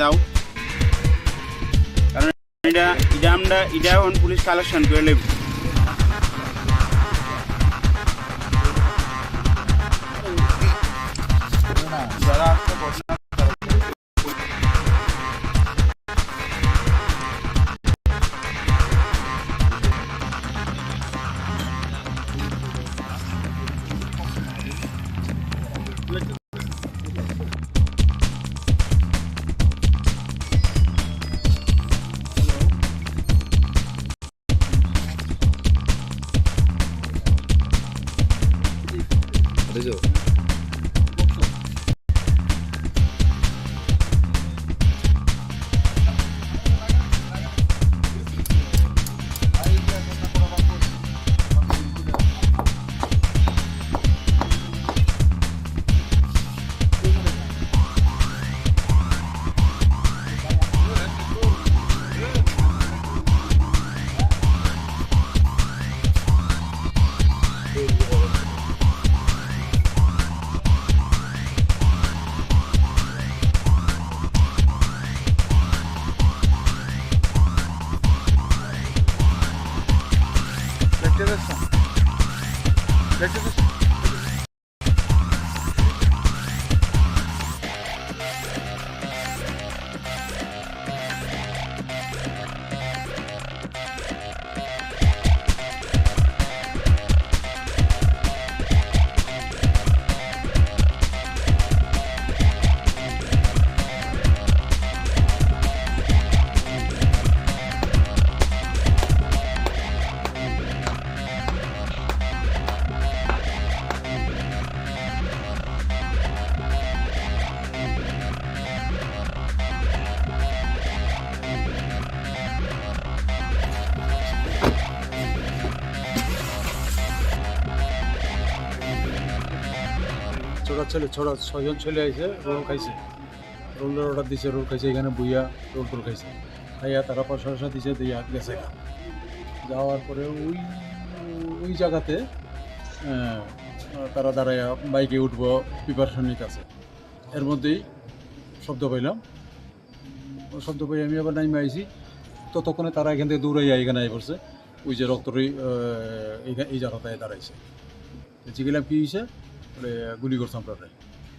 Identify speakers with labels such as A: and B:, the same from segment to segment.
A: দাও কারণ এটা এখন পুলিশ কালেকশন করে নেব যারা
B: ছোড়া 6 জন ছেলে আইছে রোল খাইছে রোলের অর্ডার দিছে রোল খাইছে এখানে বইয়া রোল টোল খাইছে খাইয়া তারা পয়সা দিছে দিয়ে গেছে যাওয়ার পরে ওই জায়গাতে তারা দাঁড়াইয়া বাইকে উঠবো প্রিপারেশন নিতেছে এর মধ্যেই শব্দ পাইলাম শব্দ পাই আমি আবার নাইমে আইছি ততক্ষণে তারা এখান থেকে দৌড়াইয়া এখানে আই পড়ছে ওই যে রক্তরই এই জায়গাটায় দাঁড়াইছে জিগেলাম কী হয়েছে গুলি করছে আমরা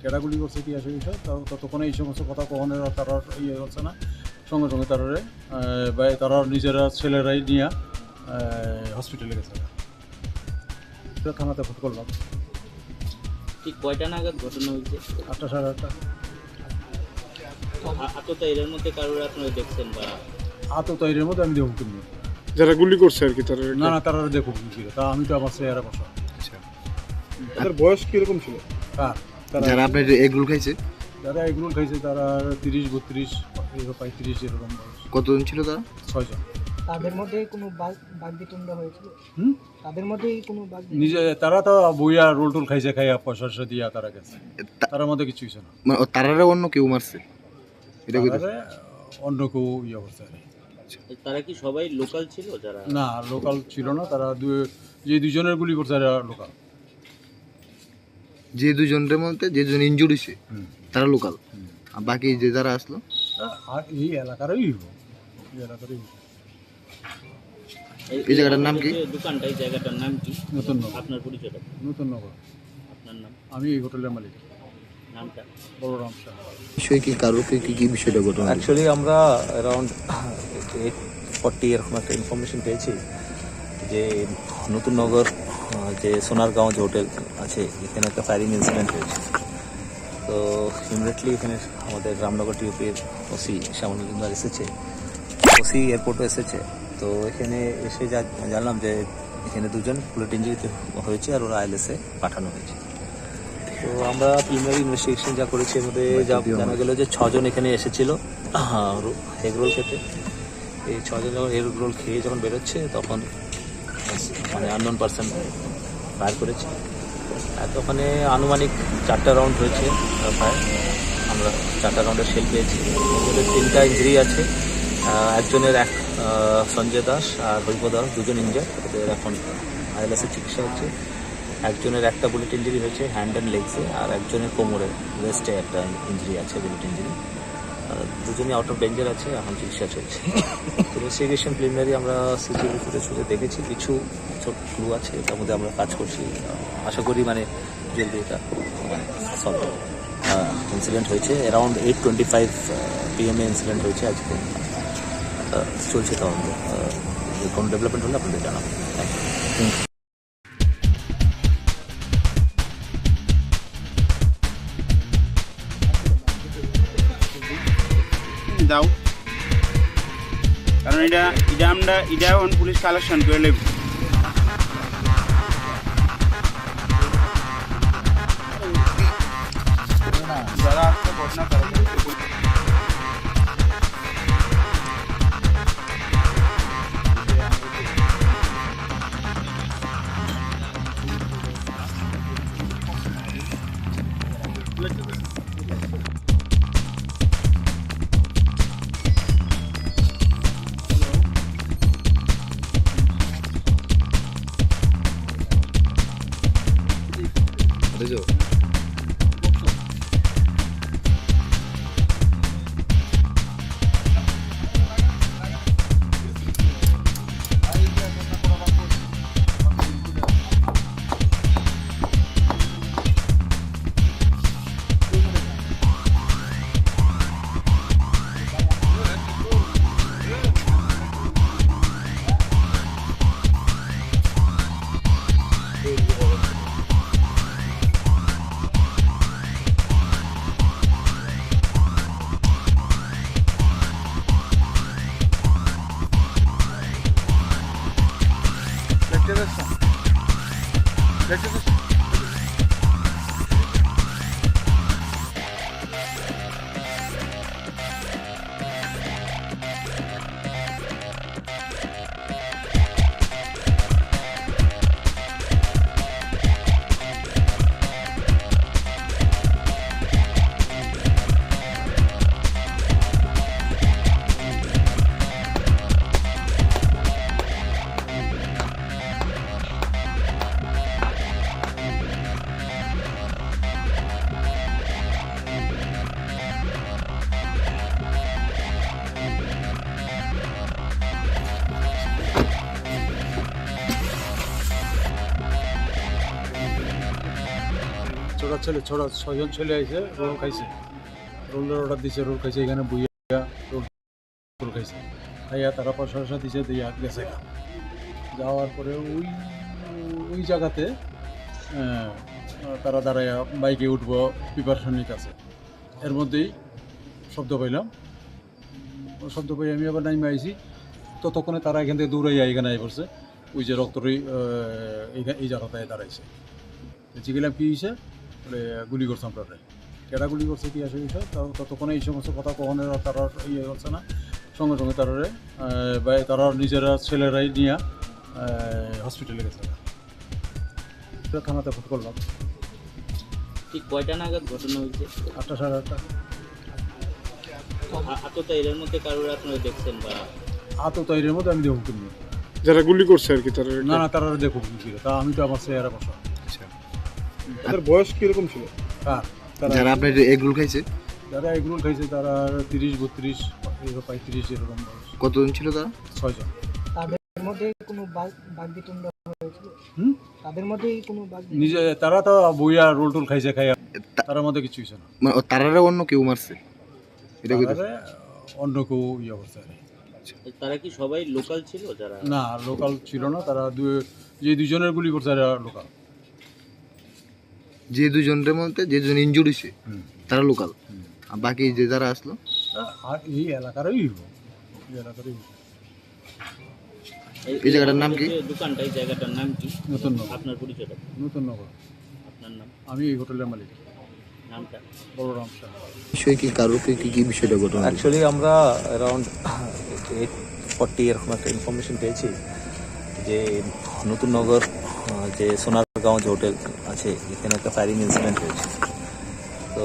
B: কেডা গুলি করছে কি আসে বিষয় ততক্ষণে এই সমস্ত কথা কখনো তারা ইয়ে করছে না সঙ্গে সঙ্গে তারা নিজেরা ছেলেরাই নিয়ে হসপিটালে গেছে থানাতে ফোন করলাম
C: ঠিক কয়টা নাগাদ ঘটনা হয়েছে
B: 8টা সাড়ে 8টা
C: আততায়ীদের মধ্যে কারোর আপনারা দেখছেন বা
B: আততায়ীদের মধ্যে আমি দেখুন তুমি
D: যারা গুলি করছে আর কি তারা
B: না তারা দেখুন ছিল তা আমি তো আমার চেহারা বসা
D: তাদের বয়স কিরকম ছিল
E: যারা আপনার এগরোল খাইছে
B: তারা 30-32 35 এরকম বয়স
E: কতজন ছিল তারা
B: 6 জন
F: তাদের মধ্যে কোনো বাগবিতণ্ড হয়েছিল তাদের মধ্যে কোনো
B: নিজে তারা তো বইয়া রোল টোল খাইছে খাইয়া পয়সা দিয়া তারা গেছে তার মধ্যে কিছু হয়েছে না
E: তারা অন্য কেউ মারছে এটা
B: অন্য কেউ ইয়ে করছে
C: তারা কি সবাই লোকাল ছিল যারা
B: না লোকাল ছিল না তারা যে দুজনের গুলি করছে তারা লোকাল
E: যে দুজনের মধ্যে যে দুজন ইনজুর হয়েছে তারা লোকাল আর বাকি যে যারা আসলো
B: আর এই এলাকারই
E: এই জায়গাটার নাম কি
C: দোকানটা এই জায়গাটার নাম কি
B: নতুন
C: আপনার পরিচয়টা
B: নতুন নগর
C: আপনার নাম
B: আমি এই হোটেলের মালিক
C: নামটা
B: বড় রামশাহ
E: বিষয় কি কারোকে কি বিষয়টা ঘটনা
G: অ্যাকচুয়ালি আমরা অ্যারাউন্ড 8:40 এরকম একটা ইনফরমেশন পেয়েছি যে নতুন নগর যে সোনারগাঁও যে হোটেল আছে এখানে একটা ফায়ারিং ইনসিডেন্ট হয়েছে তো ইমিডিয়েটলি এখানে আমাদের রামনগর টিউপির ওসি শ্যামল এসেছে ওসি এয়ারপোর্টও এসেছে তো এখানে এসে জানলাম যে এখানে দুজন বুলেট ইঞ্জুরি হয়েছে আর ওরা আইএলএসে পাঠানো হয়েছে তো আমরা প্রিলিমিনারি ইনভেস্টিগেশন যা করেছি এর মধ্যে যা জানা গেল যে 6 জন এখানে এসেছিল এগরোল খেতে এই 6 জন যখন এগরোল খেয়ে যখন বেরোচ্ছে তখন মানে আননোন পারসন ফায়ার করেছে আর ওখানে আনুমানিক 4টা রাউন্ড হয়েছে ফায়ার আমরা 4টা রাউন্ডের শেল পেয়েছি ওদের 3টা ইঞ্জুরি আছে একজনের সঞ্জয় দাস আর হৈব দাস দুজন ইঞ্জার ওদের এখন আইএলএসে চিকিৎসা হচ্ছে একজনের একটা বুলেট ইঞ্জুরি হয়েছে হ্যান্ড অ্যান্ড লেগসে আর একজনের কোমরে ওয়েস্টে একটা ইঞ্জুরি আছে বুলেট ইঞ্জুরি দুজনই আউট অফ ডেঞ্জার আছে, এখন চিকিৎসা চলছে। ইনভেস্টিগেশন প্রিলিমিনারি আমরা সিসিটিভি ফুটেজ দেখেছি, কিছু ছোট ক্লু আছে, তার মধ্যে আমরা কাজ করছি। আশা করি মানে জলদি এটা সলভ হবে। ইনসিডেন্ট হয়েছে অ্যারাউন্ড 8:25 PM ইনসিডেন্ট হয়েছে আজকে। চলছে তদন্ত, কোনো ডেভেলপমেন্ট হলে আপনাদের জানাবো। Thank you.
A: দাও, কারণ এটা আমরা পুলিশ কালেকশন করে নেব। যারা আসছে ঘটনা তারা
E: বুঝছো?
B: ছোট 6জন ছেলে আইছে, রোল খাইছে, রোলের অর্ডার দিছে, রোল খাইছে, এখানে বইয়া রোল খাইছে, খাইয়া তারা পয়সা দিছে, দিয়ে গেছে। যাওয়ার পরে ওই জায়গাতে তারা দাঁড়াইয়া বাইকে উঠবো প্রিপারেশন নিতেছে। এর মধ্যেই শব্দ পাইলাম, শব্দ পাই আমি আবার নাইমে আইছি। ততক্ষণে তারা এখান থেকে দৌড়াইয়া এখানে আই পড়ছে, ওই যে রক্তরই এই জায়গাটায় দাঁড়াইছে। জিগেলাম কী হয়েছে, বলে গুলি করছে আমরা, কেটা গুলি করছে কি আসে বিষয়। ততক্ষণে এই সমস্ত কথা কখনো তারা ইয়ে করছে না, সঙ্গে সঙ্গে তারারে তারা নিজেরা ছেলেরাই নিয়ে হসপিটালে গেছে। থানাতে ফোন করলাম।
C: ঠিক কয়টা নাগাদ ঘটনা হয়েছে?
B: 8টা, সাড়ে 8টা।
C: আতত এর মধ্যে কারোর আপনারা দেখছেন বা?
B: এর মধ্যে আমি দেখুন কিনি,
D: যারা গুলি করছে আর কি তারা?
B: না তারা দেখুন কি ছিল, তা আমি তো আমার চেয়ারে বসা।
D: তাদের বয়স কিরকম ছিল?
E: যারা আপনার এগুলো খাইছে,
B: যারা এগুলো খাইছে তারা 30, 32, 35 এরকম বয়স।
E: কতজন ছিল তারা?
B: 6 জন।
F: তাদের মধ্যে কোনো বাগবিতণ্ডা হয়েছিল? তাদের মধ্যে কোনো
B: নিজে তারা তো বইয়া রোল টোল খাইছে, খাইয়া তার মধ্যে কিছু হয়েছে না।
E: মানে তারারা অন্য কেউ মারছে? এটা
B: অন্য কেউ ইয়ে করছে।
C: তারা কি সবাই লোকাল ছিল? যারা
B: না লোকাল ছিল না, তারা যে দুজনের গুলি করছে এরা লোকাল।
E: যে দুজনের মধ্যে যে দুজন ইনজুর্ড হয়েছে তারা লোকাল, আর বাকি যে যারা আসলো
B: আর এই এলাকারই
E: এই জায়গাটার নাম কি?
C: দোকানটা, এই জায়গাটার নাম কি?
B: নতুন নগর।
C: আপনার পরিচয়টা?
B: নতুন নগর।
C: আপনার নাম?
B: আমি এই হোটেলের মালিক।
C: নামটা?
B: বলরাম শাহ।
E: বিষয় কি, কারোকে কি বিষয়টা ঘটনা?
G: অ্যাকচুয়ালি আমরা অ্যারাউন্ড 8:40 এরকম একটা ইনফরমেশন পেয়েছি যে নতুন নগর যে সোনারগাঁও যে হোটেল আছে এখানে একটা ফায়ারিং ইনসিডেন্ট হয়েছে। তো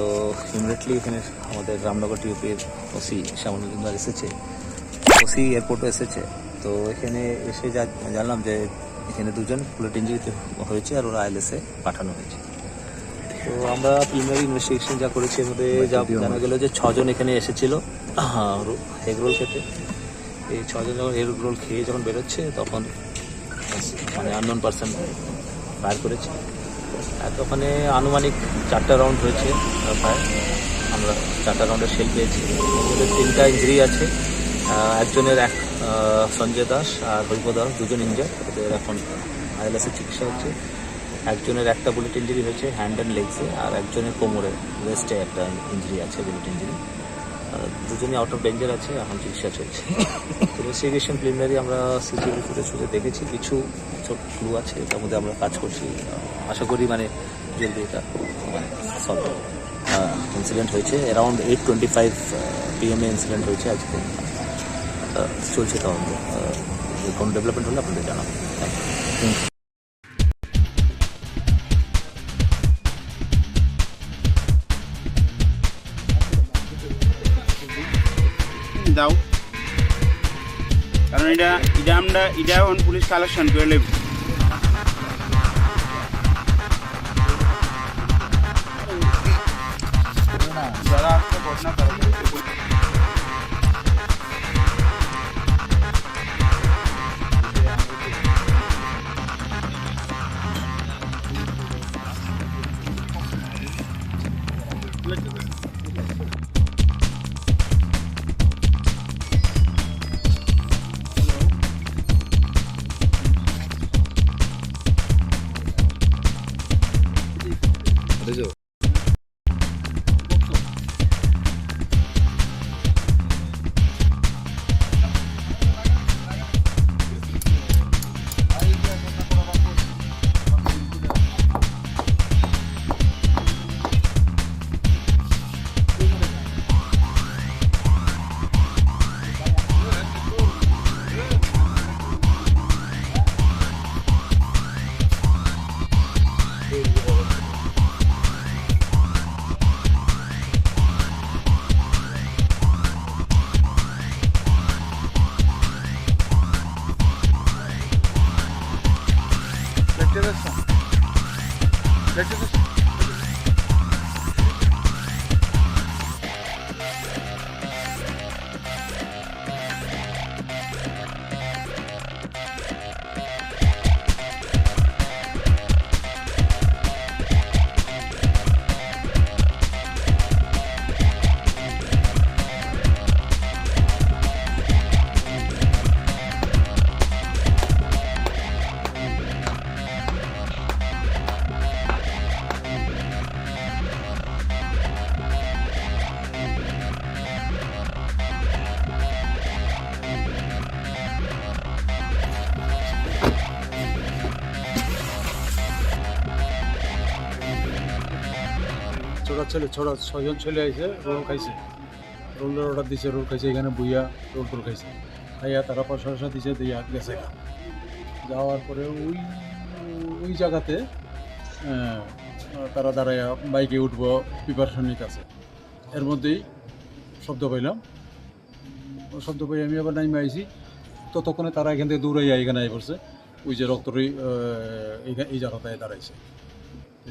G: ইমিডিয়েটলি এখানে আমাদের রামনগর টিউপির ওসি শ্যামলুদ্দিনদার এসেছে, ওসি এয়ারপোর্টও এসেছে। তো এখানে এসে জানলাম যে এখানে দুজন বুলেট ইঞ্জুরিতে হয়েছে আর ওরা আইএলএসে পাঠানো হয়েছে। তো আমরা প্রিলিমিনারি ইনভেস্টিগেশন যা করেছি এর মধ্যে যা জানা গেল যে 6 জন এখানে এসেছিল এগ রোল খেতে। এই 6 জন যখন এগ রোল খেয়ে যখন বেরোচ্ছে তখন মানে আননোন পার্সন ফায়ার করেছে। ওখানে আনুমানিক 4টা রাউন্ড হয়েছে ফায়ার। আমরা 4টা রাউন্ডের শেল পেয়েছি। ওদের 3টা ইঞ্জুরি আছে। একজনের সঞ্জয় দাস আর হৈব দাস, 2 জন ইঞ্জার। ওদের এখন আইএলএসে চিকিৎসা হচ্ছে। একজনের একটা বুলেট ইঞ্জুরি হয়েছে হ্যান্ড অ্যান্ড লেগসে, আর একজনের কোমরে ওয়েস্টে একটা ইঞ্জুরি আছে, বুলেট ইঞ্জুরি। 2জনই আউট অফ ডেঞ্জার আছে, এখন চিকিৎসা চলছে। তো ইনভেস্টিগেশন প্রিলিমিনারি আমরা সিসিটিভি ফুটেজ দেখেছি, কিছু ক্লু আছে, তার মধ্যে আমরা কাজ করছি। আশা করি মানে জলদি এটা সলভ হবে। ইনসিডেন্ট হয়েছে অ্যারাউন্ড 8:25 PM ইনসিডেন্ট হয়েছে আজকে। চলছে তদন্ত, কোনো ডেভেলপমেন্ট হলে আপনাদের জানাবো। Thank you.
A: দাও, কারণ এটা আমরা এখন পুলিশ কালেকশন করে নেব। যারা আসছে ঘটনা তারা
B: ছোট 6জন ছেলে আইছে, রোল খাইছে, রোলের অর্ডার দিছে, রোল খাইছে, এখানে বইয়া রোল টোল খাইছে, খাইয়া তারা পয়সা দিছে, দিয়া গেছে। যাওয়ার পরে ওই জায়গাতে তারা দাঁড়ায় বাইকে উঠবো প্রিপারেশন নিতেছে। এর মধ্যেই শব্দ পাইলাম, শব্দ পাই আমি আবার নাইমে আইছি। ততক্ষণে তারা এখান থেকে দৌড়াইয়া এখানে আই পড়ছে, ওই যে রক্তরই এই জায়গাটায় দাঁড়াইছে।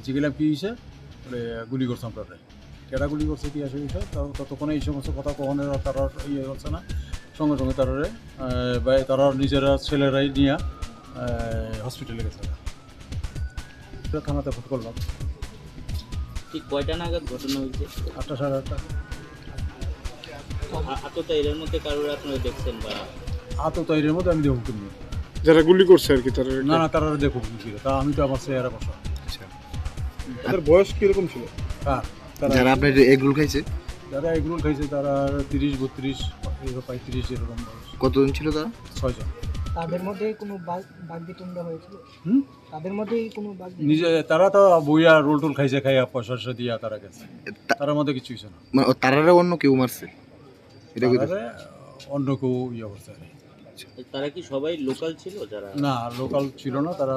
B: জিগেলাম কী হয়েছে, গুলি করছে আপনারা, কেটা গুলি করছে কি আসে বিষয়। ততক্ষণে এই সমস্ত কথা কখনো তারা ইয়ে করছে না, সঙ্গে সঙ্গে তারা নিজেরা ছেলেরাই নিয়ে হসপিটালে গেছে। থানাতে ফোন করলাম।
C: ঠিক কয়টা নাগাদ ঘটনা হয়েছে?
B: 8টা, সাড়ে 8টা।
C: আততায়ীদের মধ্যে কারোর আপনারা দেখছেন বা?
B: আততায়ীদের মধ্যে আমি দেখুন কিনি,
D: যারা গুলি করছে আর কি তারা?
B: না, তারা দেখুন কি ছিল, তা আমি তো আমার চেহারা বসা।
D: তাদের বয়স কিরকম ছিল?
E: যারা আপনার এগরোল খাইছে,
B: যারা এগরোল খাইছে তারা 30, 32, 35 এরকম বয়স।
E: কতজন ছিল তারা?
B: 6 জন।
F: তাদের মধ্যে কোনো বাগবিতণ্ডা হয়েছিল? তাদের মধ্যে কোনো
B: নিজে তারা তো বইয়া রোল টোল খাইছে, খাইয়া পয়সা দিয়া তারা গেছে, তার মধ্যে কিছু হয়েছে না।
E: মানে তারা অন্য কেউ মারছে? এটা
B: অন্য কেউ ইয়ে করছে।
C: তারা কি সবাই লোকাল ছিল? যারা
B: না, লোকাল ছিল না, তারা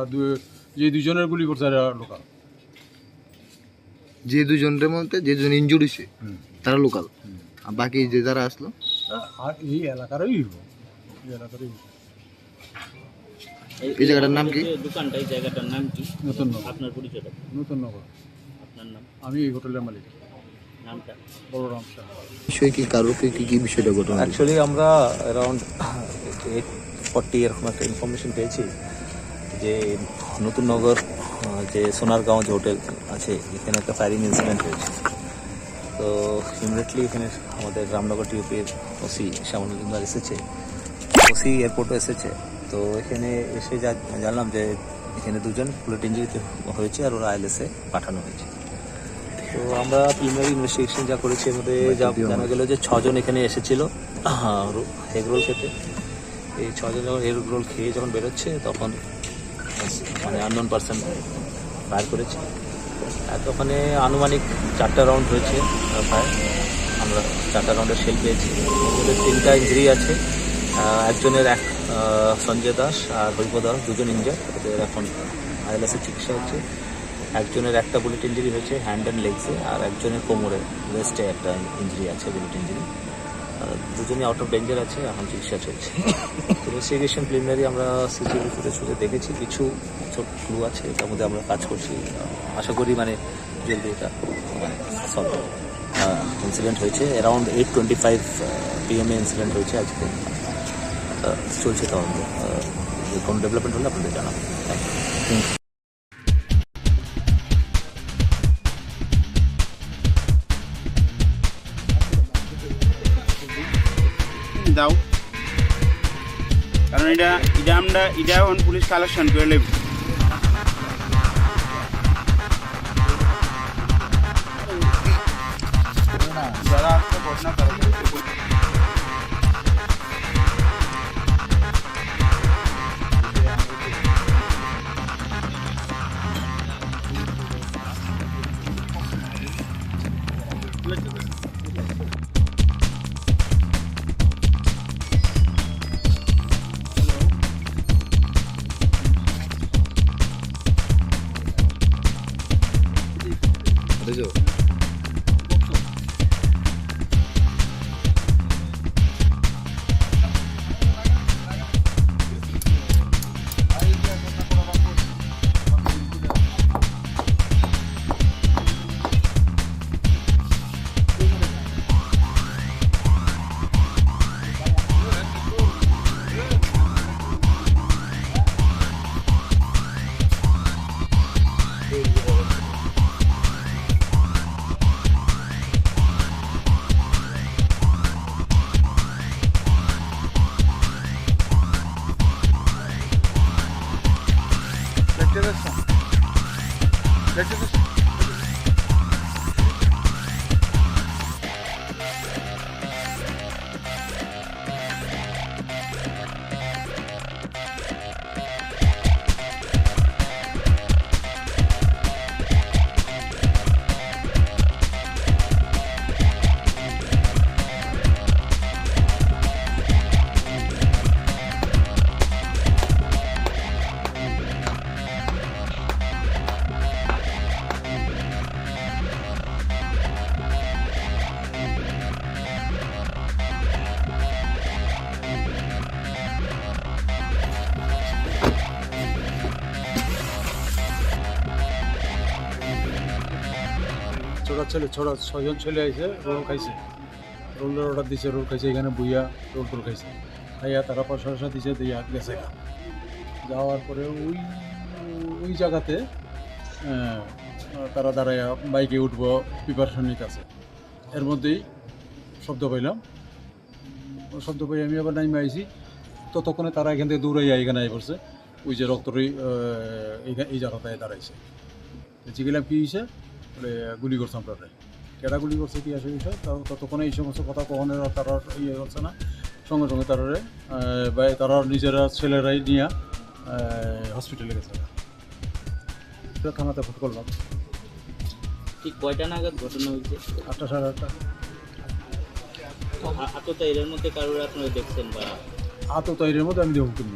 B: যে 2 জনের গুলি করছে এরা লোকাল।
E: যে 2 জনের মধ্যে যে 2 জন ইনজুরি হয়েছে তারা লোকাল, আর বাকি যে যারা আসলো
B: আর এই এলাকারই
C: এই জায়গাটার নাম কি? দোকানটা, এই জায়গাটার নাম কি?
B: নতুন নগর।
C: আপনার পরিচয়টা?
B: নতুন নগর।
C: আপনার নাম?
B: আমি এই হোটেলের মালিক
C: নামটা?
B: বড় রামসা।
E: বিষয় কি কারোকে কি বিষয়টা ঘটনা হয়েছে?
G: অ্যাকচুয়ালি আমরা অ্যারাউন্ড 8:40 এরকম একটা ইনফরমেশন পেয়েছি যে নতুন নগর যে সোনারগাঁও যে হোটেল আছে এখানে একটা ফায়ারিং ইনসিডেন্ট হয়েছে। তো ইমিডিয়েটলি এখানে আমাদের রামনগর টিউপির ওসি শ্যামল এসেছে, ওসি এয়ারপোর্টও এসেছে। তো এখানে এসে জানলাম যে এখানে দুজন বুলেট ইঞ্জুরিতে হয়েছে আর ওরা আইএলএসে পাঠানো হয়েছে। তো আমরা প্রিলিমিনারি ইনভেস্টিগেশন যা করেছি এর মধ্যে জানা গেল যে 6 জন এখানে এসেছিল এগ রোল খেতে। এই 6 জন যখন এগ রোল খেয়ে যখন বেরোচ্ছে তখন মানে আননোন পার্সন ফায়ার করেছে। আর ওখানে আনুমানিক 4টা রাউন্ড হয়েছে ফায়ার। আমরা 4টা রাউন্ডের শেল পেয়েছি। ওদের 3টা ইঞ্জুরি আছে। একজনের সঞ্জয় দাস আর হরিপ দাস, দুজন ইঞ্জার, ওদের এখন আইএলএসে চিকিৎসা হচ্ছে। একজনের একটা বুলেট ইঞ্জুরি হয়েছে হ্যান্ড অ্যান্ড লেগসে, আর একজনের কোমরে ওয়েস্টে একটা ইঞ্জুরি আছে, বুলেট ইঞ্জুরি। দুজনই আউট অফ ডেঞ্জার আছে, এখন চিকিৎসা চলছে। ইনভেস্টিগেশন প্রিলিমিনারি আমরা সিসিটিভি ফুটেজ দেখেছি, কিছু ছোট ক্লু আছে, তার মধ্যে আমরা কাজ করছি। আশা করি মানে জলদি এটা মানে সলভ। ইনসিডেন্ট হয়েছে অ্যারাউন্ড 8:25 PM ইনসিডেন্ট হয়েছে আজকে। চলছে তদন্ত, কোনো ডেভেলপমেন্ট হলে আপনাদের জানাবো। Thank you.
A: দাও, কারণ এটা আমরা পুলিশ কালেকশন করে নেব। যারা আসছে ঘটনা তারা
B: ছোট 6 জন ছেলে আইছে, রোল খাইছে, রোলের অর্ডার দিছে, রোল খাইছে, এখানে বইয়া রোল খাইছে, খাইয়া তারা পয়সা দিছে, দিয়ে গেছে। যাওয়ার পরে ওই জায়গাতে তারা দাঁড়ায় বাইকে উঠবো প্রিপারেশন নিতেছে। এর মধ্যেই শব্দ পাইলাম, শব্দ পাই আমি আবার নাইমে আইছি। ততক্ষণে তারা এখান থেকে দৌড়াইয়া এখানে আই পড়ছে, ওই যে রক্তরই এই জায়গাটায় দাঁড়াইছে। জিগেলাম কী হয়েছে, বলে গুলি করছে আমরা, কেটা গুলি করছে কী আসে বিষয়। ততক্ষণে এই সমস্ত কথা কখনো তারা ইয়ে করছে না, সঙ্গে সঙ্গে তারা নিজেরা ছেলেরাই নিয়ে হসপিটালে গেছে। থানাতে ফোন করলাম।
C: ঠিক কয়টা নাগাদ ঘটনা হয়েছে?
B: 8টা, 8:30।
C: আততা এর মধ্যে কারোর আপনারা দেখছেন বা?
B: এর মধ্যে আমি দেখুন কিনি,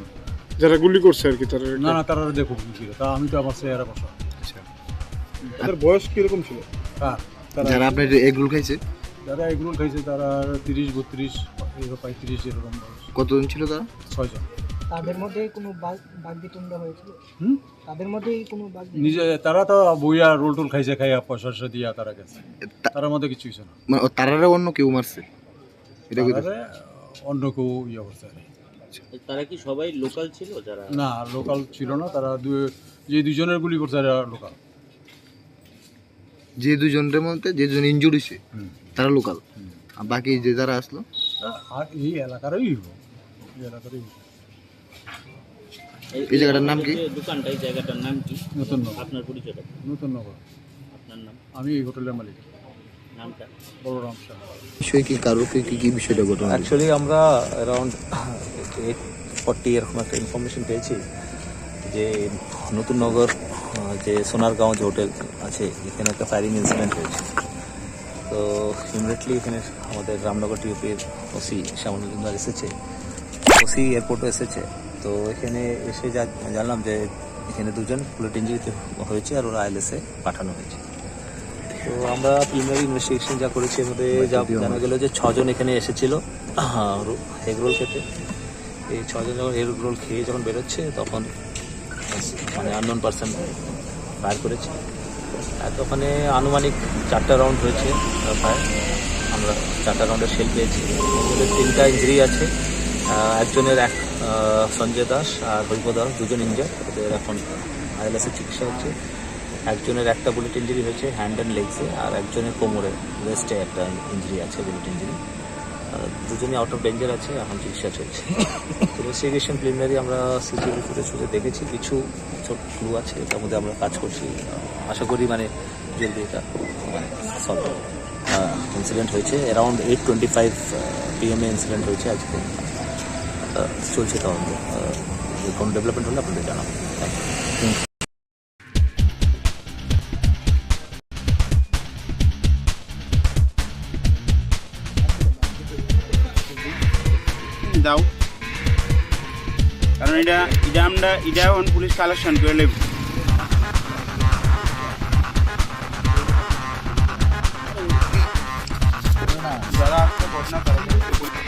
D: যারা গুলি করছে আর কি তারা?
B: না তারা দেখুন কি ছিল, তা আমি তো আমার চেয়ারে বসা।
D: তাদের বয়স কিরকম ছিল?
E: যারা আপনার এগরোল খাইছে,
B: যারা এগরোল খাইছে তারা 30, 32, 35 এরকম বয়স।
E: কতজন ছিল তারা?
B: 6 জন।
F: তাদের মধ্যে কোনো বাগবিতণ্ডা হয়েছিল?
B: হুম?
F: তাদের মধ্যেই কোনো
B: নিজে তারা তো বইয়া রোল টোল খাইছে, খাইয়া পয়সা টয়সা দিয়া তারা গেছে, তার মধ্যে কিছু হয়েছে না।
E: মানে তারারে অন্য কেউ মারছে এটা কইতে
B: তারারে অন্য কেউ ইয়ে করছে আর কি।
C: তারা কি সবাই লোকাল ছিল যারা?
B: না, লোকাল ছিল না, তারা যে দুজনের গুলি করছে এরা লোকাল।
E: যে দুজনের মধ্যে যে দুজন ইনজুরি হইছে তারা লোকাল, আর বাকি যে যারা আসলো
B: আর এই এলাকারই হইব, এই এলাকারই হইব।
E: এই জায়গাটার নাম কি?
C: যে দোকানটা, এই জায়গাটার নাম কি?
B: নতুন নগর।
C: আপনার পরিচয়টা?
B: নতুন নগর।
C: আপনার নাম?
B: আমি এই হোটেলের মালিক,
C: নামটা?
B: বলরাম শাহ।
E: বিষয় কি, কারো কি বিষয়টা ঘটনা?
G: অ্যাকচুয়ালি আমরা অ্যারাউন্ড 8:40 এরকম একটা ইনফরমেশন পেয়েছি যে নতুন নগর যে সোনারগাঁও যে হোটেল আছে এখানে একটা ফায়ারিং ইনসিডেন্ট হয়েছে। তো ইমিডিয়েটলি এখানে আমাদের রামনগর টিউপির ওসি শ্যামলুদ্দার এসেছে, ওসি এয়ারপোর্টও এসেছে। তো এখানে এসে জানলাম যে এখানে দুজন বুলেট ইঞ্জুরিতে হয়েছে আর ওরা আইএলএসে পাঠানো হয়েছে। তো আমরা প্রিলিমিনারি ইনভেস্টিগেশন যা করেছি এর মধ্যে যা জানা গেল যে 6 জন এখানে এসেছিল এগরোল খেতে। এই 6 জন যখন এগরোল খেয়ে যখন বেরোচ্ছে তখন মানে আননোন পারসন ফায়ার করেছে। আর ওখানে আনুমানিক 4টা রাউন্ড হয়েছে ফায়ার। আমরা 4টা রাউন্ডের শেল পেয়েছি। ওদের 3টা ইঞ্জুরি আছে, একজনের সঞ্জয় দাস আর হৈব দাস, দুজন ইঞ্জার, ওদের এখন আইএলএসে চিকিৎসা হচ্ছে। একজনের একটা বুলেট ইঞ্জুরি হয়েছে হ্যান্ড অ্যান্ড লেগসে, আর একজনের কোমরে ওয়েস্টে একটা ইঞ্জুরি আছে, বুলেট ইঞ্জুরি। দুজনই আউট অফ ডেঞ্জার আছে, এখন চিকিৎসা চলছে। তো ইনভেস্টিগেশন প্রিলিমিনারি আমরা সিসিটিভি ফুটেজ দেখেছি, কিছু ছোট ক্লু আছে, তার মধ্যে আমরা কাজ করছি। আশা করি মানে জলদি এটা মানে সলভ। ইনসিডেন্ট হয়েছে অ্যারাউন্ড 8:25 PM ইনসিডেন্ট হয়েছে আজকে। চলছে তদন্ত, কোনো ডেভেলপমেন্ট হলে আপনাদের জানাবো। Thank you.
A: দাও, কারণ এটা আমরা এখন পুলিশ কালেকশন করে নেব। যারা আসছে ঘটনা তারা
E: বুঝছো?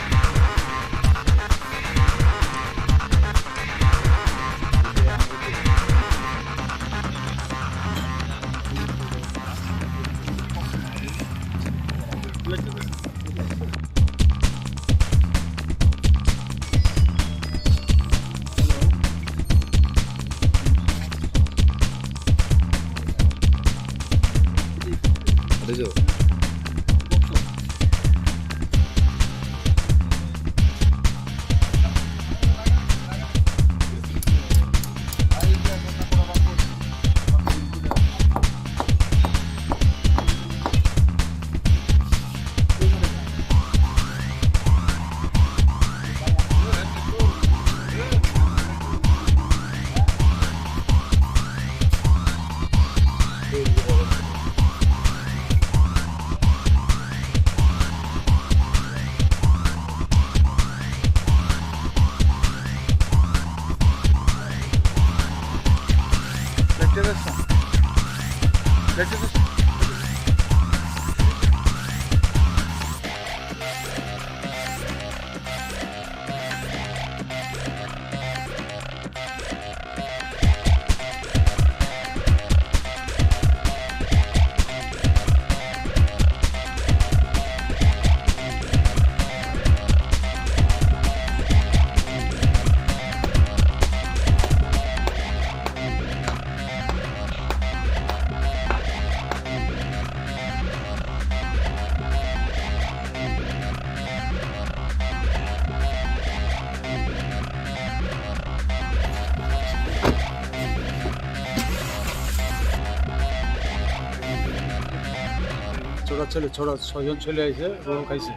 B: ছোট 6জন ছেলে আইছে, রোল খাইছে,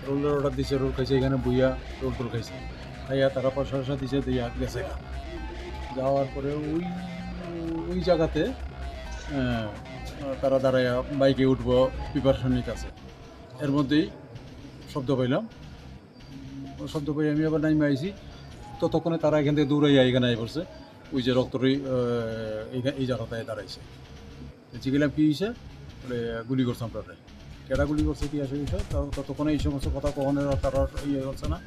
B: রোলের অর্ডার দিছে, রোল খাইছে, এখানে বইয়া রোল টোল খাইছে, খাইয়া তারা পয়সা টয়সা দিছে, দিয়া গেছে। যাওয়ার পরে ওই জায়গাতে তারা দাঁড়াইয়া বাইকে উঠবো প্রিপারেশন নিতেছে। এর মধ্যেই শব্দ পাইলাম, শব্দ পাই আমি আবার নাইমে আইছি। ততক্ষণে তারা এখান থেকে দৌড়াইয়া এখানে আই পড়ছে, ওই যে রক্তরই এই জায়গাটায় দাঁড়াইছে। জিগেলাম কী হয়েছে, বলে গুলি করছে আমরা, কেটা গুলি করছে কি আসে বিষয়। ততক্ষণে এই সমস্ত কথা কখনো তারা ইয়ে করছে না।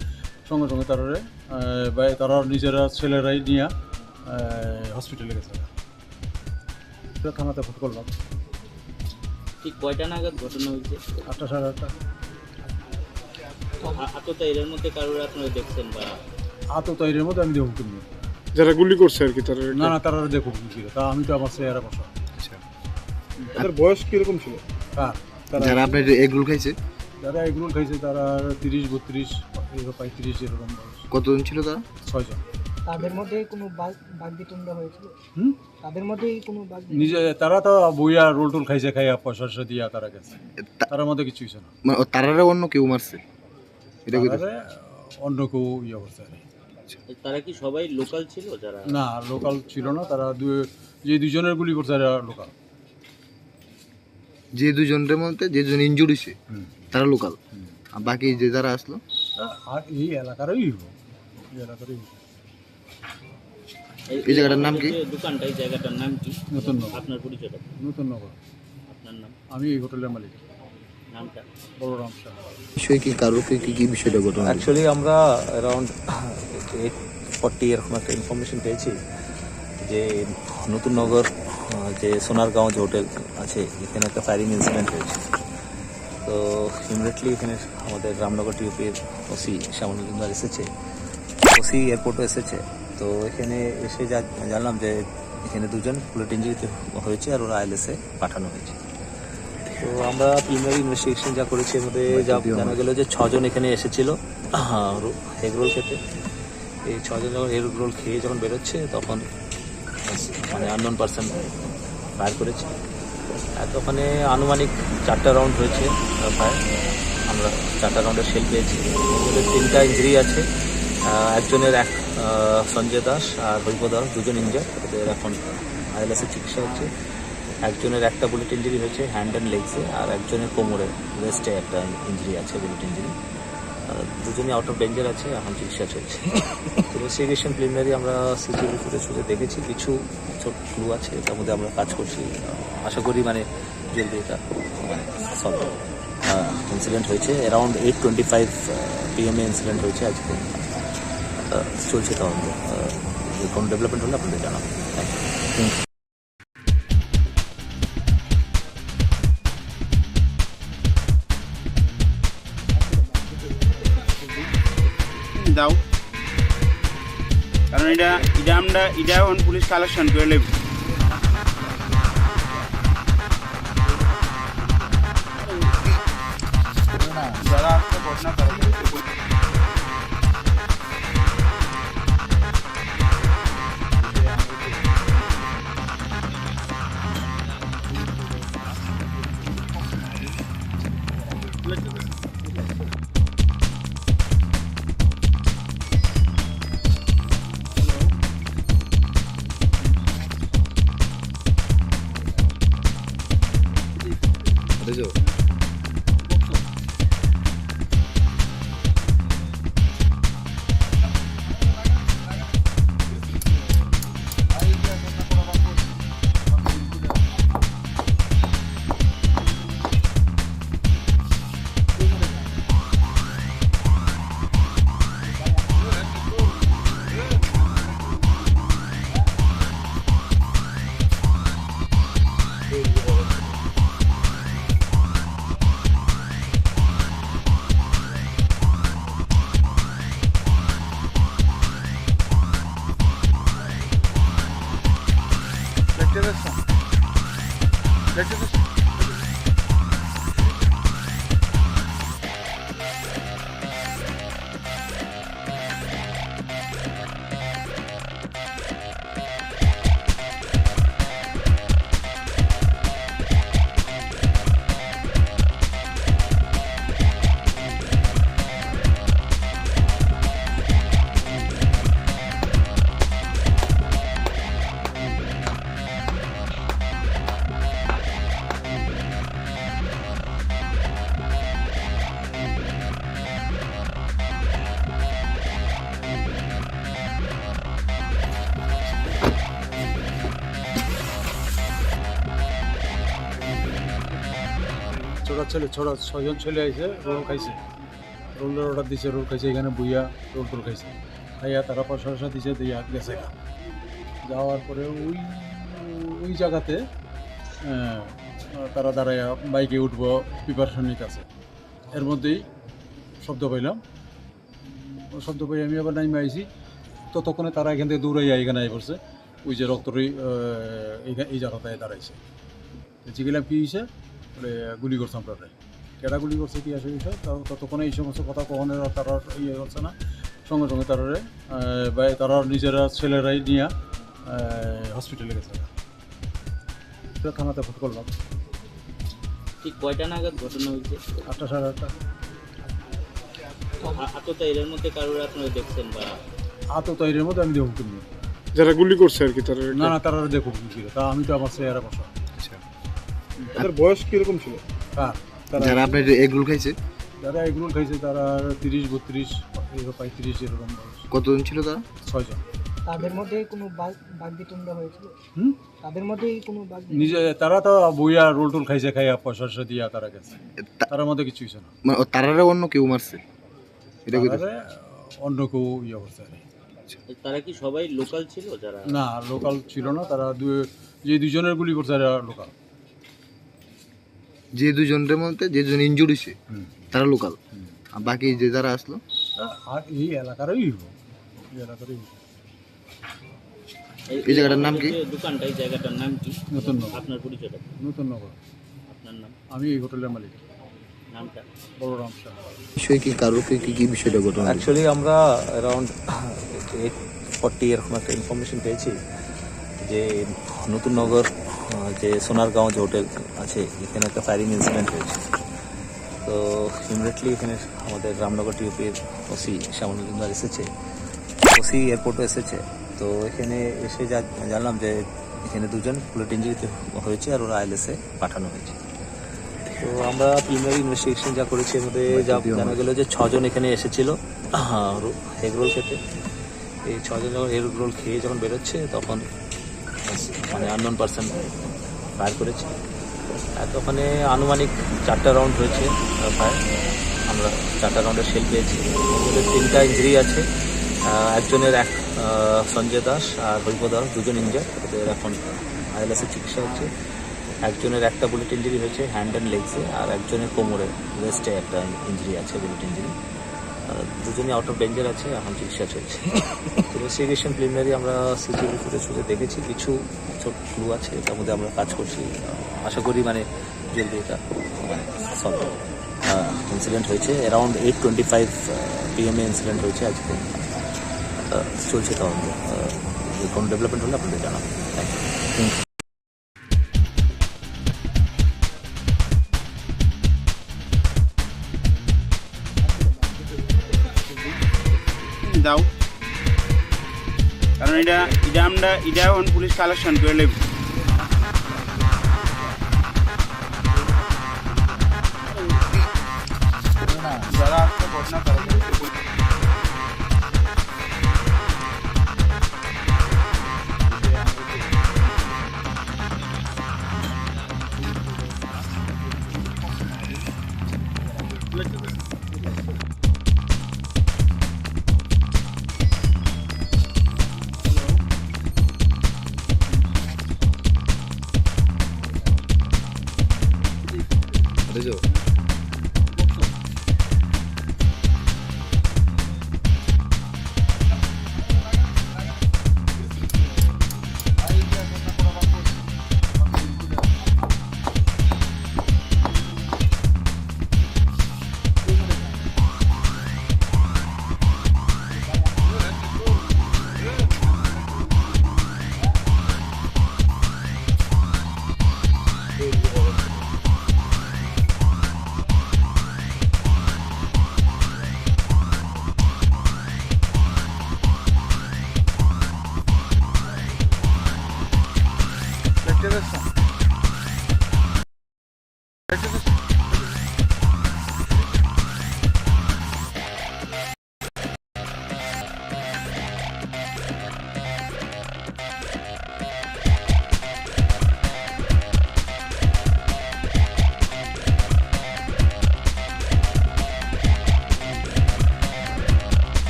B: সঙ্গে সঙ্গে তারা নিজেরা ছেলেরাই নিয়ে হসপিটালে গেছে। এটা থানাতে ফোন করলাম।
C: ঠিক কয়টা নাগাদ ঘটনা হয়েছে?
B: 8টা সাড়ে 8টা।
C: আততা এর মধ্যে কারোর আপনারা দেখছেন বা
B: এর মধ্যে আমি দেখুন কিন্তু
D: যারা গুলি করছে আর কি তারা
B: না তারা দেখুন ছিল তা আমি তো আমার চেহারা বসা।
D: তাদের বয়স কিরকম ছিল?
E: যারা আপনার এগুলো খাইছে
B: যারা এগুলো খাইছে তারা 30-32 35 এরকম বয়স।
E: কতজন ছিল তারা?
B: 6 জন।
F: তাদের মধ্যে কোনো বাগবিতণ্ডা হয়েছিল? তাদের মধ্যে কোনো
B: নিজে তারা তো বইয়া রোল টোল খাইছে, খাইয়া পয়সা দিয়া তারা গেছে। তার মধ্যে কিছু হয়েছে না।
E: মানে তারা অন্য কেউ মারছে? এটা
B: অন্য কেউ ইয়ে করছে।
C: তারা কি সবাই লোকাল ছিল? যারা
B: না লোকাল ছিল না, তারা যে দুজনের গুলি করছে এরা লোকাল।
E: যে দুজনের মধ্যে যে দুজন ইনজুর্ড হয়েছে তারা লোকাল, আর বাকি যে যারা আসলো
B: আর এই এলাকারই
E: এই জায়গাটার নাম কি?
C: দোকানটা এই জায়গাটার নাম কি?
B: নতুন নগর।
C: আপনার পরিচয়টা?
B: নতুন নগর।
C: আপনার নাম?
B: আমি এই হোটেলের মালিক।
C: নামটা?
B: বলরাম শাহ।
E: বিষয় কি কারো কি বিষয়টা ঘটনা?
G: অ্যাকচুয়ালি আমরা অ্যারাউন্ড 8:40 এরকম একটা ইনফরমেশন পেয়েছি যে নতুন নগর যে সোনারগাঁও যে হোটেল আছে এখানে একটা ফায়ারিং ইনসিডেন্ট হয়েছে। তো ইমিডিয়েটলি এখানে আমাদের রামনগর টিউপির ওসি শ্যামলুদ্দার এসেছে, ওসি এয়ারপোর্টও এসেছে। তো এখানে এসে জানলাম যে এখানে দুজন বুলেট ইঞ্জুরিতে হয়েছে আর ওরা আইএলএসে পাঠানো হয়েছে। তো আমরা প্রিলিমিনারি ইনভেস্টিগেশন যা করেছি এর মধ্যে যা জানা গেল যে 6 জন এখানে এসেছিল এগরোল খেতে। এই 6 জন যখন এগরোল খেয়ে যখন বেরোচ্ছে তখন মানে আননোন পারসন ফায়ার করেছে। আর ওখানে আনুমানিক 4টা রাউন্ড হয়েছে ফায়ার। আমরা 4টা রাউন্ডের শেল পেয়েছি। ওদের 3টা ইঞ্জুরি আছে। একজনের সঞ্জয় দাস আর হৈব দাস দুজন ইঞ্জার, ওদের এখন আইএলএসে চিকিৎসা হচ্ছে। একজনের একটা বুলেট ইঞ্জুরি হয়েছে হ্যান্ড অ্যান্ড লেগসে, আর একজনের কোমরে ওয়েস্টে একটা ইঞ্জুরি আছে বুলেট ইঞ্জুরি। দুজনই আউট অফ ডেঞ্জার আছে, এখন চিকিৎসা চলছে। ইনভেস্টিগেশন প্রিলিমিনারি আমরা সিসিটিভি ফুটেজ দেখেছি, কিছু ছোট ক্লু আছে, তার মধ্যে আমরা কাজ করছি। আশা করি মানে জলদি এটা সলভ হবে। ইনসিডেন্ট হয়েছে অ্যারাউন্ড 8:25 PM ইনসিডেন্ট হয়েছে আজকে। চলছে তদন্ত, কোনো ডেভেলপমেন্ট হলে আপনাদের জানাবো। Thank you.
A: দাও, কারণ এটা আমরা এখন পুলিশ কালেকশন করে নেব। যারা আজকে ঘটনা
E: বুঝছো?
B: ছোট ছেলে 6 জন ছেলে আইছে, ও খাইছে। রোলের অর্ডার দিছে, রোল খাইছে, এখানে বইয়া রোল টোল খাইছে, খাইয়া তারা পয়সা দিছে, দিয়া গেছে গা। যাওয়ার পরে ওই ওই জায়গাতে তারা দাঁড়াইয়া বাইকে উঠবো প্রিপারেশন নিতেছে। এর মধ্যেই শব্দ পাইলাম, শব্দ পাই আমি আবার নাইমে আইছি, ততক্ষণে তারা এখান থেকে দৌড়াইয়া এখানে আই পড়ছে। ওই যে রক্তরই এই জায়গাটায় দাঁড়াইছে। জিগেলাম কী হয়েছে, বলে গুলি করছে আমরা, কেটা গুলি করছে কি আসে বিষয়, ততক্ষণে এই সমস্ত কথা কখনো তারা ইয়ে করছে না। সঙ্গে সঙ্গে তারা নিজেরা ছেলেরাই নিয়ে হসপিটালে গেছে। থানাতে ফোন করলাম।
C: ঠিক কয়টা নাগাদ ঘটনা হয়েছে?
B: 8টা সাড়ে 8টা।
C: আততা এর মধ্যে কারোর আপনারা দেখছেন বা?
B: আততায়ীর মধ্যে আমি দেখুন কিনি,
D: যারা গুলি করছে আর কি তারা?
B: না তারা দেখুন কি ছিল, তা আমি তো আমার চেয়ারে বসা।
D: তাদের বয়স কিরকম ছিল?
E: যারা আপনার এগুলো খাইছে,
B: যারা এগুলো খাইছে তারা 30, 32, 35 এরকম বয়স।
E: কতজন ছিল তারা?
B: 6 জন।
F: তাদের মধ্যে কোনো বাগবিতণ্ডা হয়েছিল? তাদের মধ্যে কোনো
B: নিজে তারা তো বইয়া রোল টোল খাইছে, খাইয়া পয়সা দিয়া তারা গেছে, তার মধ্যে কিছু হয়েছে না।
E: মানে তারারে অন্য কেউ মারছে? এটা
B: অন্য কেউ ইয়ে করছে।
C: তারা কি সবাই লোকাল ছিল? যারা
B: না লোকাল ছিল না, তারা যে দুজনের গুলি করছে এরা লোকাল।
E: যে দুজনের মধ্যে যে দুজন ইনজুর্ড হয়েছে তারা লোকাল, আর বাকি যে যারা আসলো
B: আর এই এলাকারই
E: এই জায়গাটার নাম কি?
C: দোকানটা, এই জায়গাটার নাম কি?
B: নতুন নগর।
C: আপনার পরিচয়টা?
B: নতুন নগর।
C: আপনার নাম?
B: আমি এই হোটেলের মালিক।
C: নামটা?
B: বলরাম শাহ।
E: বিষয় কি, কারো কি বিষয়টা ঘটনা?
G: অ্যাকচুয়ালি আমরা অ্যারাউন্ড 8:40 এরকম একটা ইনফরমেশন পেয়েছি যে নতুন নগর যে সোনারগাঁও যে হোটেল আছে, এখানে একটা ফায়ারিং ইনসিডেন্ট হয়েছে। তো ইমিডিয়েটলি এখানে আমাদের রামনগর টিউপির ওসি শ্যামলুদ্দার এসেছে, ওসি এয়ারপোর্টও এসেছে। তো এখানে এসে জানলাম যে এখানে 2 জন বুলেট ইঞ্জুরিতে হয়েছে, আর ওরা আইএলএসে পাঠানো হয়েছে। তো আমরা প্রিলিমিনারি ইনভেস্টিগেশন যা করেছি, এর মধ্যে যা জানা গেল যে 6 জন এখানে এসেছিল এগ রোল খেতে। এই 6 জন যখন এগ রোল খেয়ে যখন বেরোচ্ছে, তখন মানে আননোন পারসন ফায়ার করেছে। আর ওখানে আনুমানিক 4টা রাউন্ড হয়েছে ফায়ার। আমরা 4টা রাউন্ডের শেল পেয়েছি। ওদের 3টা ইঞ্জুরি আছে। একজনের সঞ্জয় দাস আর হৈব দাস, 2 জন ইঞ্জার, ওদের এখন আইএলএসে চিকিৎসা হচ্ছে। একজনের একটা বুলেট ইঞ্জুরি হয়েছে হ্যান্ড অ্যান্ড লেগসে, আর একজনের কোমরে ওয়েস্টে একটা ইঞ্জুরি আছে, বুলেট ইঞ্জুরি। 2জনই আউট অফ ডেঞ্জার আছে, এখন চিকিৎসা চলছে। ইনভেস্টিগেশন প্রিলিমিনারি আমরা সিসিটিভি ফুটেজ দেখেছি, কিছু ছোট ক্লু আছে, তার মধ্যে আমরা কাজ করছি। আশা করি মানে জলদি এটা সলভ হবে। ইনসিডেন্ট হয়েছে অ্যারাউন্ড 8:25 PM ইনসিডেন্ট হয়েছে আজকে। চলছে তখন কোনো ডেভেলপমেন্ট হলে আপনাদের জানাবো। Thank you.
A: দাও, কারণ এটা আমরা পুলিশ কালেকশন করে নেব। যারা আসছে ঘটনা তারা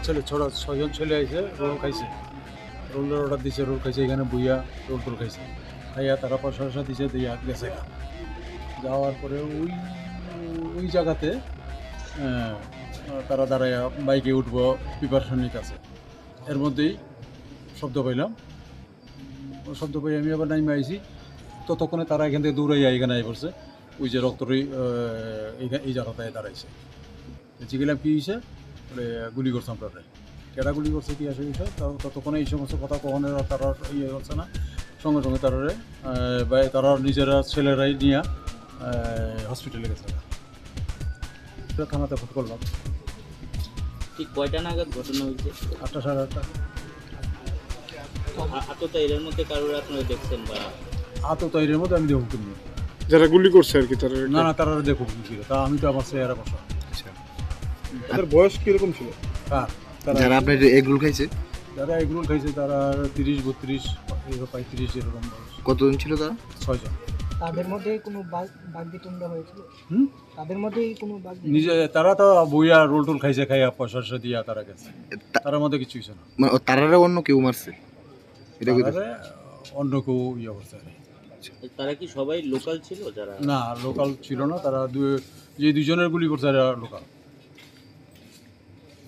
B: ছেলে ছয়জন ছেলে আইছে, রোল খাইছে, রোলের অর্ডার দিছে, রোল খাইছে, এখানে বইয়া রোল টোল খাইছে, খাইয়া তারা পয়সা দিছে, দিয়ে গেছে। যাওয়ার পরে ওই জায়গাতে তারা দাঁড়ায় বাইকে উঠবো প্রিপারেশন নিতেছে। এর মধ্যেই শব্দ পাইলাম, শব্দ পাই আমি আবার নাইমে আইছি, ততক্ষণে তারা এখান থেকে দৌড়াইয়া এখানে আই পড়ছে। ওই যে রক্তরই এই জায়গাটায় দাঁড়াইছে। জিগেলাম কী হয়েছে, বলে গুলি করছে আমরা, কেডা গুলি করছে কি আসে বিষয়, ততক্ষণে এই সমস্ত কথা কখনো তারা ইয়ে করছে না। সঙ্গে সঙ্গে তারা নিজেরা ছেলেরাই নিয়ে হসপিটালে গেছে, থানাতে ফোন করলাম।
C: ঠিক কয়টা নাগাদ ঘটনা হয়েছে?
B: 8টা সাড়ে 8টা।
C: আতত এর মধ্যে কারোর আপনারা দেখছেন বা
B: এর মধ্যে আমি দেখুন কিনি
D: যারা গুলি করছে আর কি তারা?
B: না, তারা দেখুন কি ছিল, তা আমি তো আমার চেহারা বসা।
D: তাদের বয়স কিরকম ছিল?
E: যারা আপনার এগরোল খাইছে,
B: যারা এগুলো খাইছে তারা 30, 32, 35 এরকম বয়স।
E: কতজন ছিল তারা?
B: 6 জন।
F: তাদের মধ্যে কোনো বাগবিতণ্ডা হয়েছিল? তাদের মধ্যে কোনো
B: নিজে তারা তো বইয়া রোল টোল খাইছে, খাইয়া পয়সা দিয়া তারা গেছে, তার মধ্যে কিছু হয়েছে না।
E: মানে তারারে অন্য কেউ মারছে? এটা
B: অন্য কেউ ইয়ে করছে।
C: তারা কি সবাই লোকাল ছিল? যারা
B: না, লোকাল ছিল না, তারা যে দুজনের গুলি করছে এরা লোকাল।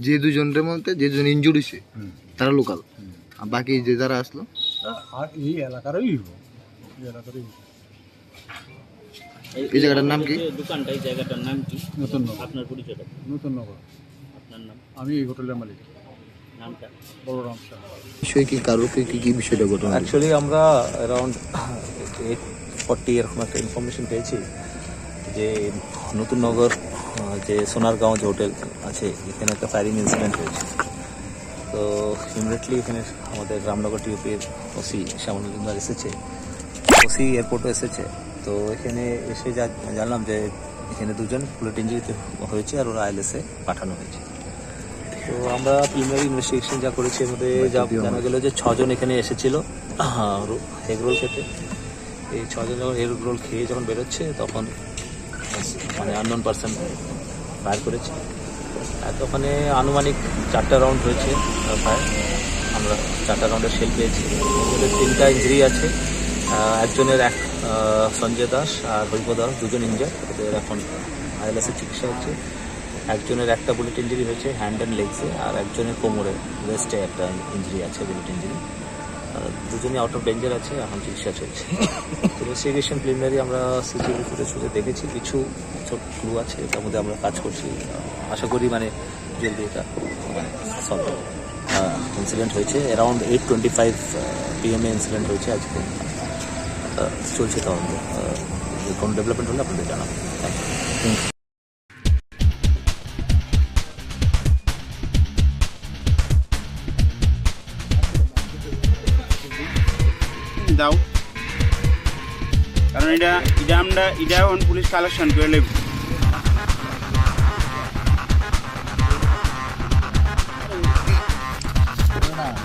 E: যে দুজনের মধ্যে যে দুজন ইনজুর হয়েছে তারা লোকাল, আর বাকি যে যারা আসলো
B: আর এই এলাকারই
E: এই জায়গাটার নাম কি?
C: দোকানটা, এই জায়গাটার নাম কি?
B: নতুন নগর।
C: আপনার পরিচয়টা?
B: নতুন নগর।
C: আপনার নাম?
B: আমি এই হোটেলের মালিক।
C: নামটা?
B: বলরাম শাহ।
E: বিষয় কি, কারোর কি বিষয়টা ঘটনা?
G: অ্যাকচুয়ালি আমরা অ্যারাউন্ড 8:40 এরকম একটা ইনফরমেশন পেয়েছি যে নতুন নগর যে সোনারগাঁও যে হোটেল আছে এখানে একটা ফায়ারিং ইনসিডেন্ট হয়েছে। তো ইমিডিয়েটলি এখানে আমাদের রামনগর টিউপির ওসি শ্যামল এসেছে, ওসি এয়ারপোর্টও এসেছে। তো এখানে এসে জানলাম যে এখানে 2 জন বুলেট ইঞ্জুরি হয়েছে আর ওরা আইএলএসে পাঠানো হয়েছে। তো আমরা প্রিলিমিনারি ইনভেস্টিগেশন যা করেছি এর মধ্যে যা জানা গেল যে 6 জন এখানে এসেছিল এগরোল খেতে। এই 6 জন যখন এগরোল খেয়ে যখন বেরোচ্ছে তখন মানে আননোন পারসন ফায়ার করেছে। আর ওখানে আনুমানিক 4টা রাউন্ড হয়েছে ফায়ার, আমরা 4টা রাউন্ডের শেল পেয়েছি। ওদের 3টা ইঞ্জুরি আছে, একজনের সঞ্জয় দাস আর হৈব দাস 2 জন ইঞ্জার, ওদের এখন আইএলএসের চিকিৎসা হচ্ছে। একজনের একটা বুলেট ইঞ্জুরি হয়েছে হ্যান্ড অ্যান্ড লেগসে, আর একজনের কোমরে ওয়েস্টে একটা ইঞ্জুরি আছে, বুলেট ইঞ্জুরি। 2 জনই আউট অফ ডেঞ্জার আছে, এখন চিকিৎসা চলছে। তো ইনভেস্টিগেশন প্রিলিমিনারি আমরা সিসিটিভি ফুটেজ দেখেছি, কিছু ছোট ক্লু আছে, তার মধ্যে আমরা কাজ করছি। আশা করি মানে জলদি এটা সলভ হবে। ইনসিডেন্ট হয়েছে অ্যারাউন্ড 8:25 PM ইনসিডেন্ট হয়েছে আজকে, চলছে তদন্ত। কোনো ডেভেলপমেন্ট হলে আপনাদের জানাবো। Thank you.
A: দাও, কারণ এটা আমরা এখন পুলিশ কালেকশন করে নেব।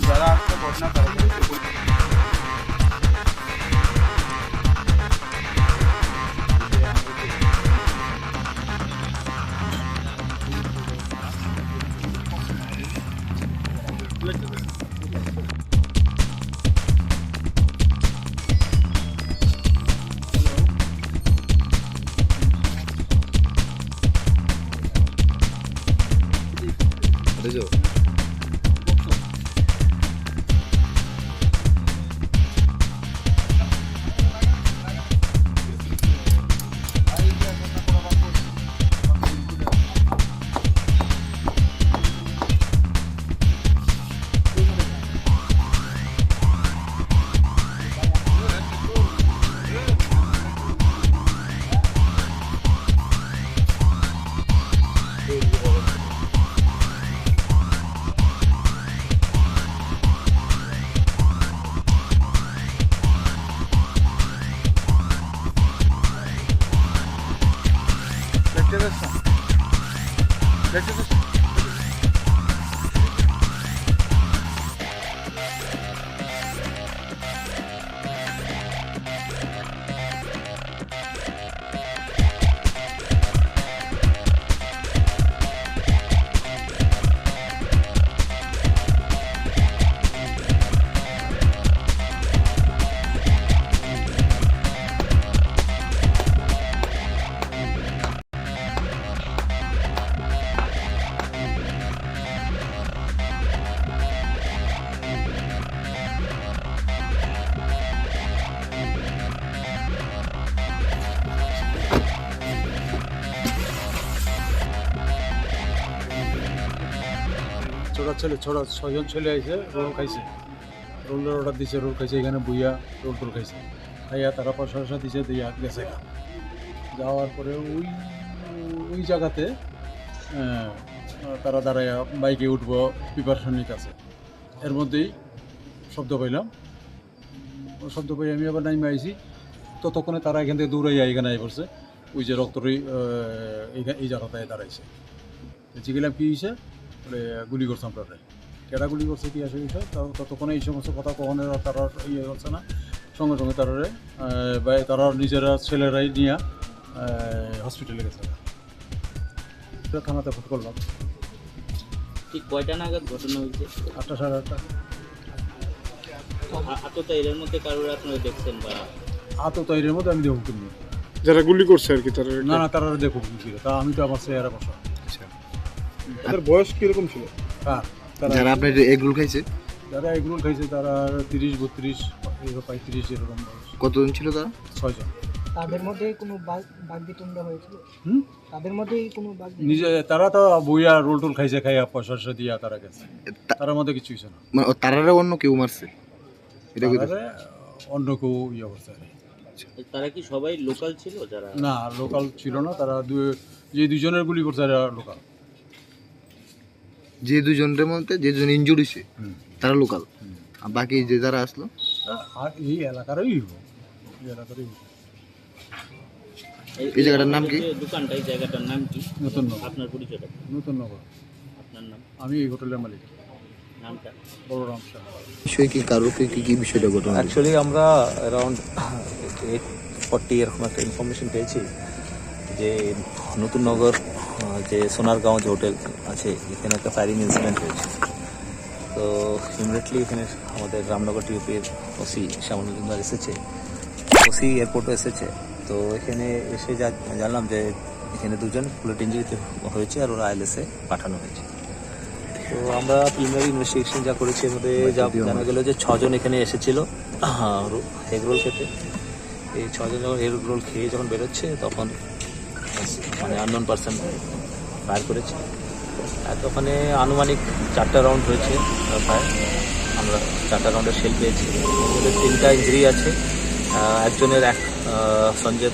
A: যারা আজকে ঘটনা
E: বুঝছো?
B: ছোটা ছেলে ছয়জন ছেলে আইছে, রোল খাইছে, রোলের অর্ডার দিছে, রোল খাইছে, এখানে বইয়া রোল টোল খাইছে, খাইয়া তারা পয়সা দিছে, দিয়া গেছে। যাওয়ার পরে ওই জায়গাতে তারা দাঁড়াইয়া বাইকে উঠবো প্রিপারেশন নিতেছে। এর মধ্যেই শব্দ পাইলাম, শব্দ পাই আমি আবার নাইমে আইছি, ততক্ষণে তারা এখান থেকে দৌড়াইয়া এখানে আই পড়ছে। ওই যে রক্তরই এই জায়গাটায় দাঁড়াইছে। জিগেলাম কী হয়েছে, বলে গুলি করছে আমরা, কেটা গুলি করছে কী আসে বিষয়, ততক্ষণে এই সমস্ত কথা কখনো তারা ইয়ে করছে না। সঙ্গে সঙ্গে তারা নিজেরা ছেলেরাই নিয়ে হসপিটালে গেছে। থানাতে ফোন করলাম।
C: ঠিক কয়টা নাগাদ ঘটনা হয়েছে?
B: 8টা সাড়ে 8টা।
C: আতত এর মধ্যে কারোর আপনারা দেখছেন বা?
B: এর মধ্যে আমি দেখুন কিনি,
D: যারা গুলি করছে আর কি তারা?
B: না তারা দেখুন কি ছিল, তা আমি তো আমার চেয়ারে বসা।
D: তাদের বয়স কিরকম ছিল?
E: যারা আপনার এগুলো খাইছে,
B: যারা এগুলো খাইছে তারা 30, 32, 35 এরকম বয়স।
E: কতজন ছিল তারা?
B: 6 জন।
F: তাদের মধ্যে কোনো বাগবিতণ্ডা হয়েছিল? তাদের মধ্যে কোনো
B: নিজে তারা তো বইয়া রোল টোল খাইছে, খাইয়া পয়সা দিয়া তারা গেছে। তার মধ্যে কিছু হয়েছে না।
E: মানে তারা অন্য কেউ মারছে? এটা
B: অন্য কেউ ইয়ে করছে।
C: তারা কি সবাই লোকাল ছিল? যারা
B: না লোকাল ছিল না, তারা যে দুজনের গুলি করছে এরা লোকাল।
E: যে দুজনের মধ্যে যে দুজন ইনজুর্ড হয়েছে তারা লোকাল, আর বাকি যে যারা আসলো
B: এই এলাকারই
E: এই জায়গাটার নাম কি?
C: দোকানটা, এই জায়গাটার নাম কি?
B: নতুন নগর।
C: আপনার পরিচয়টা?
B: নতুন নগর।
C: আপনার নাম?
B: আমি এই হোটেলের মালিক।
C: নামটা?
B: বলরাম শাহ।
E: বিষয় কি, কারোকে কি বিষয়টা ঘটনা?
G: অ্যাকচুয়ালি আমরা অ্যারাউন্ড 8:40 এরকম একটা ইনফরমেশন পেয়েছি যে নতুন নগর যে সোনারগাঁও যে হোটেল আছে এখানে একটা ফায়ারিং ইনসিডেন্ট হয়েছে। তো ইমিডিয়েটলি এখানে আমাদের রামনগর টিউপির ওসি শ্যামলুদ্দিনদার এসেছে, ওসি এয়ারপোর্টও এসেছে। তো এখানে এসে জানলাম যে এখানে দুজন বুলেট ইঞ্জুরিতে হয়েছে আর ওরা আইএলএসে পাঠানো হয়েছে। তো আমরা প্রিলিমিনারি ইনভেস্টিগেশন যা করেছি এর মধ্যে যা জানা গেল যে 6 জন এখানে এসেছিল এগ রোল খেতে। এই 6 জন যখন এগ রোল খেয়ে যখন বেরোচ্ছে তখন মানে আননোন পারসন ফায়ার করেছে। আর ওখানে আনুমানিক 4টা রাউন্ড হয়েছে ফায়ার। আমরা 4টা রাউন্ডের শেল পেয়েছি, 3টা ইঞ্জুরি আছে। একজনের সঞ্জয়